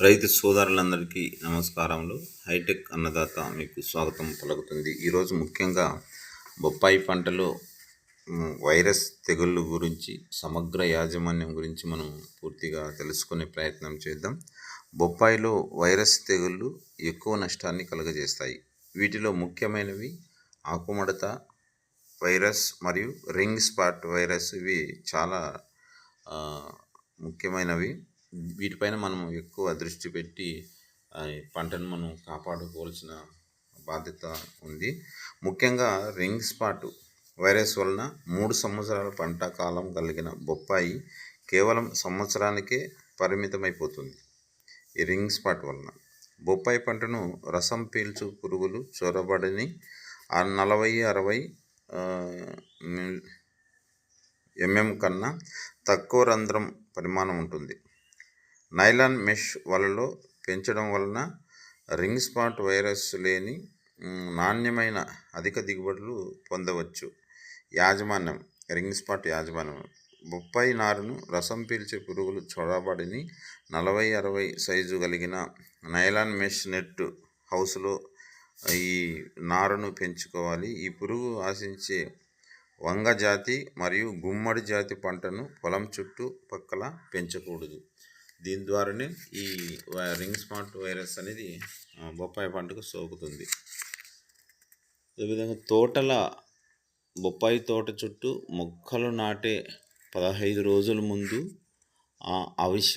రైతు సోదరులందరికీ నమస్కారములు. హైటెక్ అన్నదాత మీకు స్వాగతం పలుకుతుంది. ఈరోజు ముఖ్యంగా బొప్పాయి పంటలో వైరస్ తెగుళ్ళు గురించి, సమగ్ర యాజమాన్యం గురించి మనం పూర్తిగా తెలుసుకునే ప్రయత్నం చేద్దాం. బొప్పాయిలో వైరస్ తెగుళ్ళు ఎక్కువ నష్టాన్ని కలుగజేస్తాయి. వీటిలో ముఖ్యమైనవి ఆకుముడత వైరస్ మరియు రింగ్ స్పాట్ వైరస్. ఇవి చాలా ముఖ్యమైనవి. వీటిపైన మనం ఎక్కువ దృష్టి పెట్టి పంటను మనం కాపాడుకోవాల్సిన బాధ్యత ఉంది. ముఖ్యంగా రింగ్ స్పాట్ వైరస్ వలన 3 సంవత్సరాల పంట కాలం కలిగిన బొప్పాయి కేవలం సంవత్సరానికే పరిమితమైపోతుంది. ఈ రింగ్ స్పాట్ వలన బొప్పాయి పంటను రసం పీల్చు పురుగులు చొరబడని 40-60 mm కన్నా తక్కువ రంధ్రం పరిమాణం ఉంటుంది. నైలాన్ మెష్ వలలో పెంచడం వలన రింగ్ స్పాట్ వైరస్ లేని నాణ్యమైన అధిక దిగుబడులు పొందవచ్చు. యాజమాన్యం. రింగ్ స్పాట్ యాజమాన్యం. బొప్పాయి నారును రసం పీల్చే పురుగులు చొరబడిని 40-60 సైజు కలిగిన నైలాన్ మెష్ నెట్ హౌస్లో ఈ నారును పెంచుకోవాలి. ఈ పురుగు ఆశించే వంగ జాతి మరియు గుమ్మడి జాతి పంటను పొలం చుట్టూ పక్కల పెంచకూడదు. దీని ద్వారానే ఈ రింగ్ స్పాట్ వైరస్ అనేది బొప్పాయి పంటకు సోకుతుంది. అదేవిధంగా బొప్పాయి తోట చుట్టూ మొక్కలు నాటే 15 రోజుల ముందు అవిశ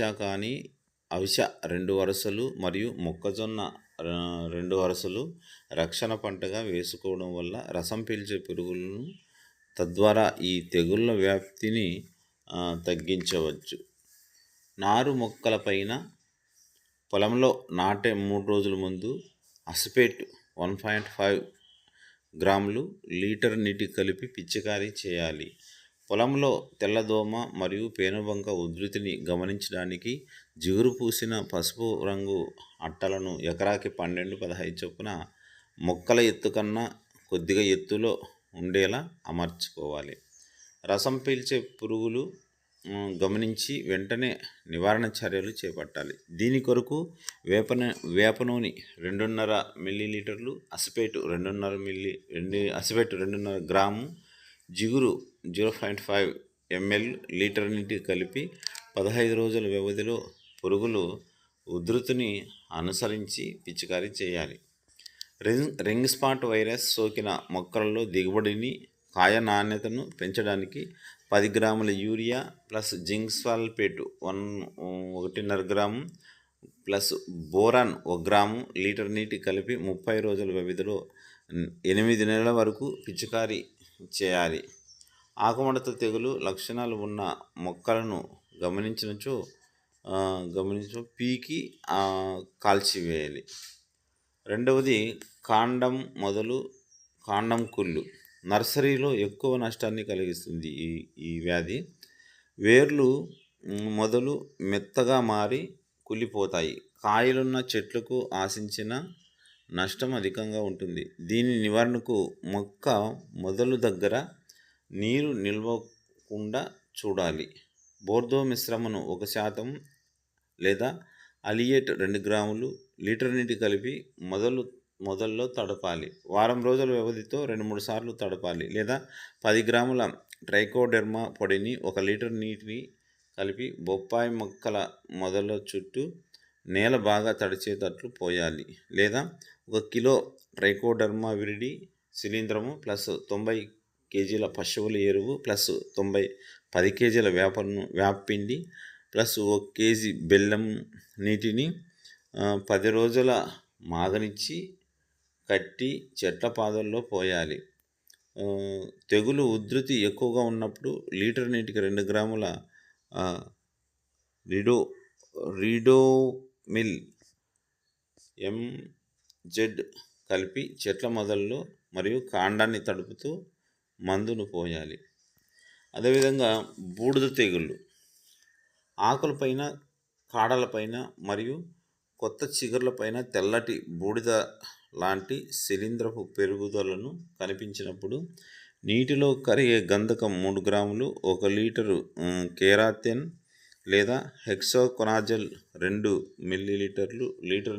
2 వరుసలు మరియు మొక్కజొన్న 2 వరుసలు రక్షణ పంటగా వేసుకోవడం వల్ల రసం పీల్చే పురుగులను, తద్వారా ఈ తెగుళ్ళ వ్యాప్తిని తగ్గించవచ్చు. నారు మొక్కల పైన పొలంలో నాటే 3 రోజుల ముందు అసిపేట్ 1.5 గ్రాములు లీటర్ నీటి కలిపి పిచికారీ చేయాలి. పొలంలో తెల్లదోమ మరియు పేనుబంక ఉధృతిని గమనించడానికి జిగురు పూసిన పసుపు రంగు అట్టలను ఎకరాకి 12-15 చొప్పున మొక్కల ఎత్తు కన్నా కొద్దిగా ఎత్తులో ఉండేలా అమర్చుకోవాలి. రసం పీల్చే పురుగులు గమనించి వెంటనే నివారణ చర్యలు చేపట్టాలి. దీని కొరకు వేప నూనె 2.5 మిల్లీలీటర్లు, అసిపేట్ 2.5 గ్రాము, జిగురు 0.5 ml లీటర్ నీటి కలిపి 15 రోజుల వ్యవధిలో పురుగులు ఉధృతిని అనుసరించి పిచికారీ చేయాలి. రింగ్ స్పాట్ వైరస్ సోకిన మొక్కలలో దిగుబడిని, కాయ నాణ్యతను పెంచడానికి 10 గ్రాముల urea plus zinc sulphate 1.5 gram plus boron 1 gram litre నీటి కలిపి 30 రోజుల వ్యవధిలో 8 నెలల వరకు పిచికారీ చేయాలి. ఆకుముడత తెగులు లక్షణాలు ఉన్న మొక్కలను గమనించో పీకి కాల్చివేయాలి. రెండవది కాండం కుళ్ళు. నర్సరీలో ఎక్కువ నష్టాన్ని కలిగిస్తుంది ఈ వ్యాధి. వేర్లు మొదలు మెత్తగా మారి కుళ్ళిపోతాయి. కాయలున్న చెట్లకు ఆశించిన నష్టం అధికంగా ఉంటుంది. దీని నివారణకు మొక్క మొదలు దగ్గర నీరు నిల్వకుండా చూడాలి. బోర్దో మిశ్రమను 1% లేదా అలియేట్ 2 గ్రాములు లీటర్ నీటి కలిపి మొదల్లో తడపాలి. వారం రోజుల వ్యవధితో 2-3 సార్లు తడపాలి. లేదా 10 గ్రాముల ట్రైకోడెర్మా పొడిని 1 లీటర్ నీటిని కలిపి బొప్పాయి మొక్కల మొదల చుట్టూ నేల బాగా తడిచేటట్లు పోయాలి. లేదా 1 కిలో ట్రైకోడెర్మా విరిడి శిలీంధ్రము ప్లస్ 90 కేజీల పశువుల ఎరువు ప్లస్ 10 కేజీల వేపపిండి ప్లస్ 1 కేజీ బెల్లం నీటిని 10 రోజుల మాగనిచ్చి కట్టి చెట్ల పాదల్లో పోయాలి. తెగులు ఉధృతి ఎక్కువగా ఉన్నప్పుడు లీటర్ నీటికి 2 గ్రాముల రీడోమిల్ MZ కలిపి చెట్ల మొదల్లో మరియు కాండాన్ని తడుపుతూ మందును పోయాలి. అదేవిధంగా బూడిద తెగుళ్ళు ఆకులపైన, కాడలపైన మరియు కొత్త చిగుర్లపైన తెల్లటి బూడిద లాంటి శిలీంధ్రపు పెరుగుదలను కనిపించినప్పుడు నీటిలో కరిగే గంధకం 3 గ్రాములు, 1 లీటరు కేరాతిన్ లేదా హెక్సోకొనాజోల్ 2 ml లీటర్